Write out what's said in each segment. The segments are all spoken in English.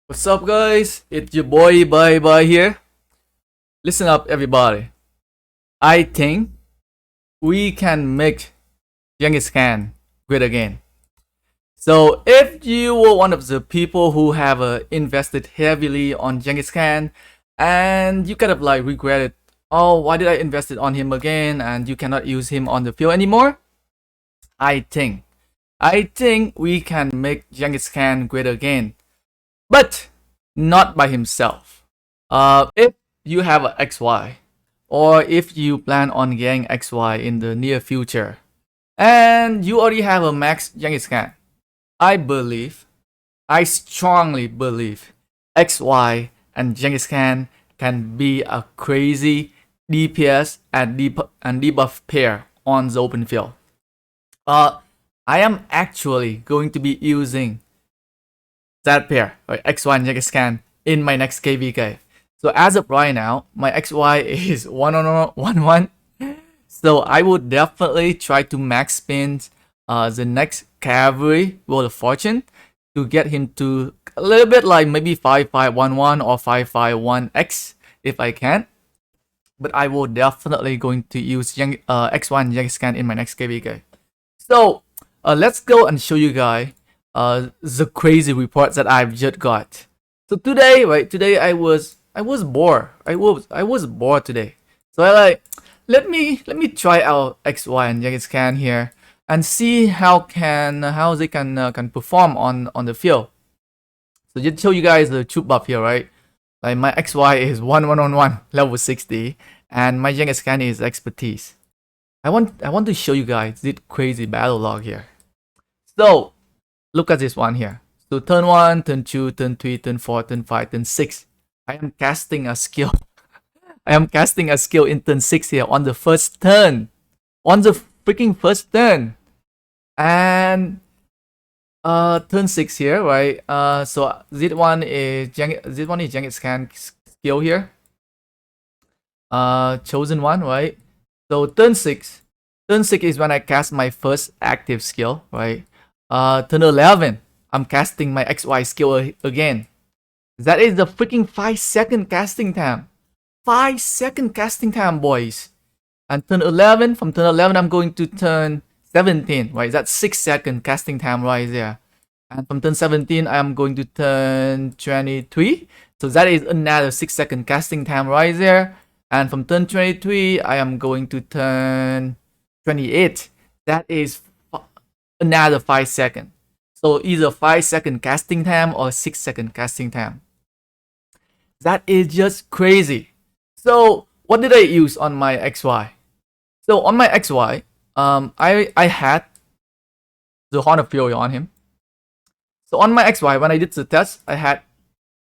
What's up, guys? It's your boy Bye here. Listen up, everybody. I think we can make Genghis Khan great again. So, if you were one of the people who have invested heavily on Genghis Khan and you kind of like regretted, oh, why did I invest it on him again? And you cannot use him on the field anymore. I think we can make Genghis Khan great again, but not by himself. If you have an XY, or if you plan on getting XY in the near future, and you already have a max Genghis Khan, I strongly believe XY and Genghis Khan can be a crazy DPS and debuff pair on the open field. I am actually going to be using that pair, right, XY and Genghis Khan, in my next KvK. So as of right now, my XY is 1-1-1. So I would definitely try to max spin the next cavalry Wheel of Fortune to get him to a little bit like maybe 5-5-1-1 or 5-5-1-X if I can. But I will definitely going to use XY and Genghis Khan in my next KvK. So let's go and show you guys the crazy reports that I've just got. So today, right? Today I was bored. I was bored today. So I like let me try out XY and Genghis Khan here and see how they can perform on the field. So just show you guys the troop buff here, right? Like my XY is 1-1-1 level 60, and my Genghis Khan is expertise. I want to show you guys this crazy battle log here. So look at this one here. So turn 1, turn 2, turn 3, turn 4, turn 5, turn 6. I am casting a skill. I am casting a skill in turn 6 here on the first turn. On the freaking first turn. And turn 6 here, right? So this one is Genghis Khan skill here. Chosen one, right? So turn 6. Turn 6 is when I cast my first active skill, right? Turn 11, I'm casting my XY skill again. That is the freaking 5-second casting time. 5-second casting time, boys. And turn 11, from turn 11, I'm going to turn 17, right? That's 6-second casting time right there. And from turn 17, I am going to turn 23. So that is another 6-second casting time right there. And from turn 23, I am going to turn 28. That is another 5 seconds. So either 5-second casting time or 6-second casting time. That is just crazy. So what did I use on my XY? So on my XY, I had the Horn of Fury on him. So on my XY, when I did the test, I had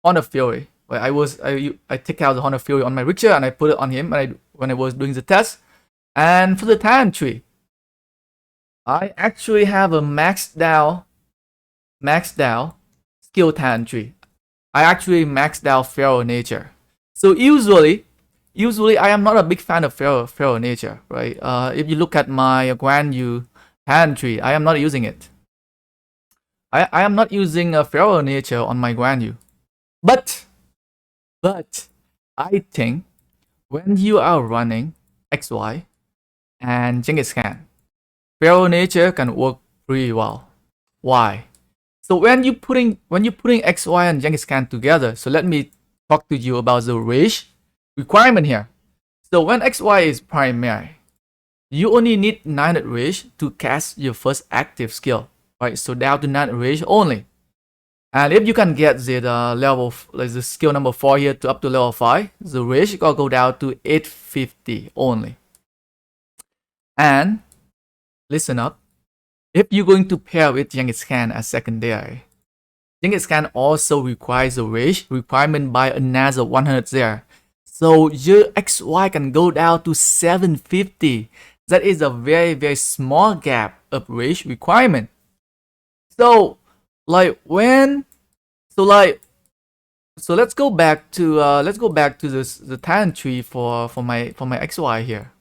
Horn of Fury. Where I take out the Horn of Fury on my Richter and I put it on him when I was doing the test. And for the talent tree, I actually have a maxed out skill talent tree. I actually maxed out Feral Nature. So usually I am not a big fan of Feral Nature, right? If you look at my Guan Yu talent tree, I am not using it. I am not using a Feral Nature on my Guan Yu. But I think when you are running XY and Genghis Khan, Feral Nature can work pretty well. Why? So when you putting XY and Genghis Khan together, so let me talk to you about the rage requirement here. So when XY is primary, you only need 900 rage to cast your first active skill, right? So down to 900 rage only. And if you can get the level, like the skill number 4 here to up to level 5, the rage will go down to 850 only. And listen up, if you're going to pair with Genghis Khan as secondary, Genghis Khan also requires a rage requirement by another 100 there. So your XY can go down to 750. That is a very, very small gap of rage requirement. So let's go back to the talent tree for my XY here.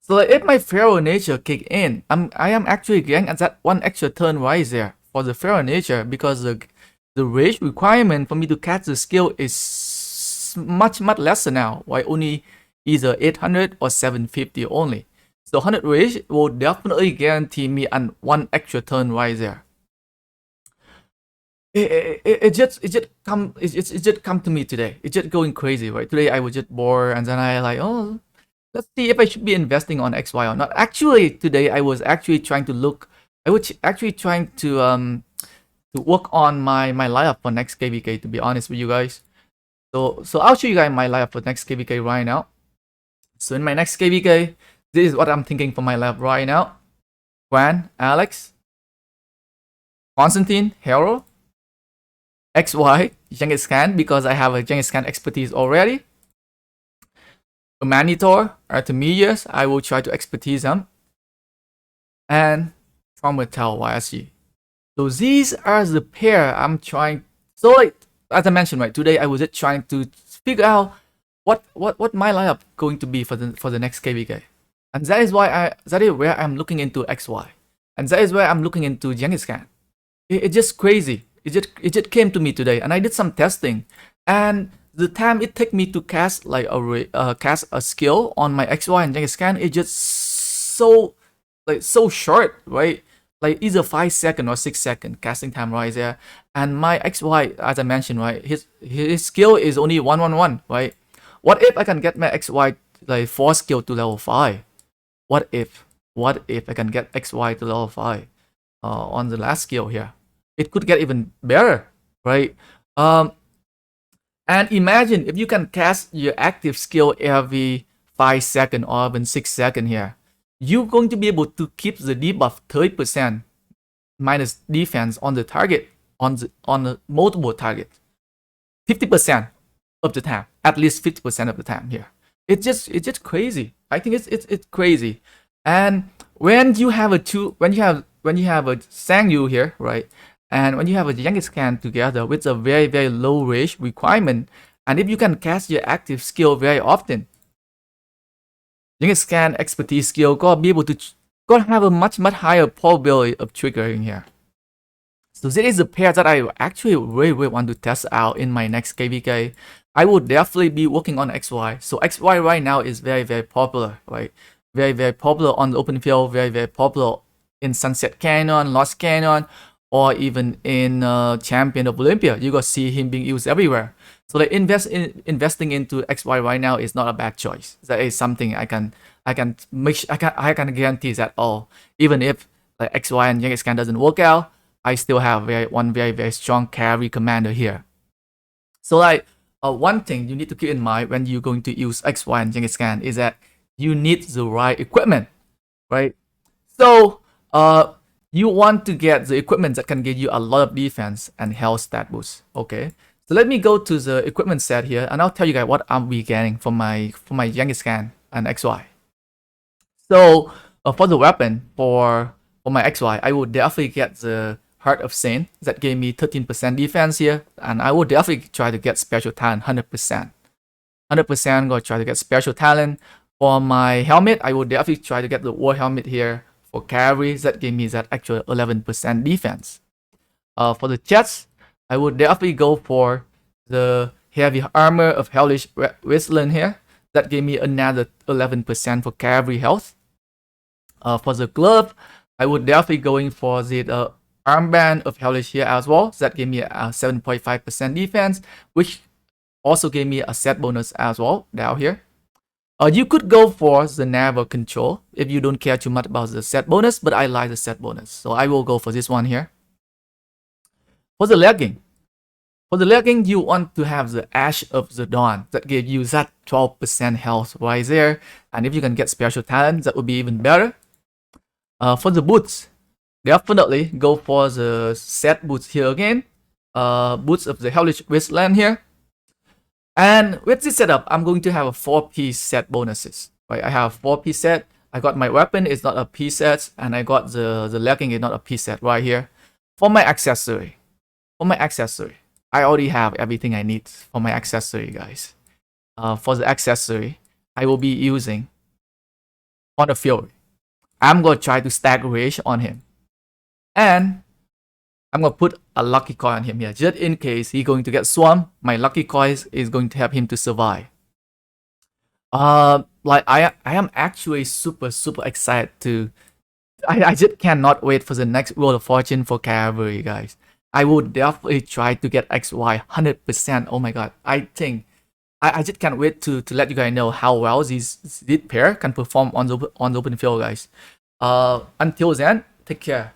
So if my Feral Nature kick in, I am actually getting at that one extra turn right there for the Feral Nature because the range requirement for me to cast the skill is much lesser now. Why only either 800 or 750 only. So 100 range will definitely guarantee me one extra turn right there. It just come to me today. It's just going crazy, right? Today I was just bored, and then I like, oh, let's see if I should be investing on XY or not. Actually, today I was actually trying to look. I was actually trying to work on my lineup for next KvK. To be honest with you guys, so I'll show you guys my lineup for next KvK right now. So in my next KvK, this is what I'm thinking for my lineup right now. Quan, Alex, Constantine, Hero, XY, Genghis Khan, because I have a Genghis Khan expertise already. Manitor, Artemius, I will try to expertise him. And Prometel YSG. So these are the pair I'm trying. So like as I mentioned, right, today I was just trying to figure out what my lineup going to be for the next KvK. And that is where I'm looking into XY. And that is where I'm looking into Genghis Khan. It's just crazy. It just came to me today, and I did some testing, and the time it took me to cast like cast a skill on my XY and Genghis Khan, it's just so short, right? Like either 5 second or 6 second casting time right there. And my XY, as I mentioned, right, his skill is only 111, right? What if I can get my XY like 4 skill to level 5? What if I can get XY to level 5 on the last skill here? It could get even better, right? And imagine if you can cast your active skill every 5 second or even 6 second here, you're going to be able to keep the debuff 30% minus defense on the target, on the multiple targets, 50% of the time, at least 50% of the time here. It's just crazy. I think it's crazy. And when you have a Sang Yu here, right? And when you have a Genghis Khan together with a very low range requirement, and if you can cast your active skill very often, Genghis Khan expertise skill gonna be able to have a much higher probability of triggering here. So this is a pair that I actually really want to test out in my next KvK. I will definitely be working on XY. So XY right now is very popular, right? Very popular on the open field, very popular in Sunset Canyon, Lost Canyon, or even in Champion of Olympia. You gonna see him being used everywhere. So like investing into XY right now is not a bad choice. That is something I can guarantee that all. Even if like XY and Genghis Khan doesn't work out, I still have one very strong carry commander here. So like one thing you need to keep in mind when you're going to use XY and Genghis Khan is that you need the right equipment, right? So you want to get the equipment that can give you a lot of defense and health stat boost. Okay, so let me go to the equipment set here, and I'll tell you guys what I'll be getting for my Genghis Khan and XY. So for the weapon for my XY, I will definitely get the Heart of Saint that gave me 13% defense here, and I will definitely try to get special talent 100%. 100% gonna try to get special talent. For my helmet, I will definitely try to get the war helmet here. For carry, that gave me that actual 11% defense. For the chest, I would definitely go for the heavy armor of Hellish Wasteland here. That gave me another 11% for carry health. For the glove, I would definitely going for the armband of Hellish here as well. So that gave me a 7.5% defense, which also gave me a set bonus as well down here. You could go for the naval control if you don't care too much about the set bonus, but I like the set bonus, so I will go for this one here. For the legging, you want to have the Ash of the Dawn that gives you that 12% health right there, and if you can get special talent, that would be even better. For the boots, definitely go for the set boots here again. Boots of the Hellish Wasteland here. And with this setup, I'm going to have a 4-piece set bonuses. Right, I have 4-piece set. I got my weapon, it's not a piece set, and I got the legging is not a piece set right here. For my accessory, I already have everything I need for my accessory, guys. For the accessory, I will be using on the Fury. I'm gonna try to stack rage on him, and I'm gonna put a lucky coin on him here, just in case he's going to get swarmed. My lucky coins is going to help him to survive. Like I am actually super excited to. I just cannot wait for the next Wheel of Fortune for KvK, guys. I would definitely try to get XY 100%. Oh my god, I think I just can't wait to let you guys know how well this pair can perform on the open field, guys. Until then, take care.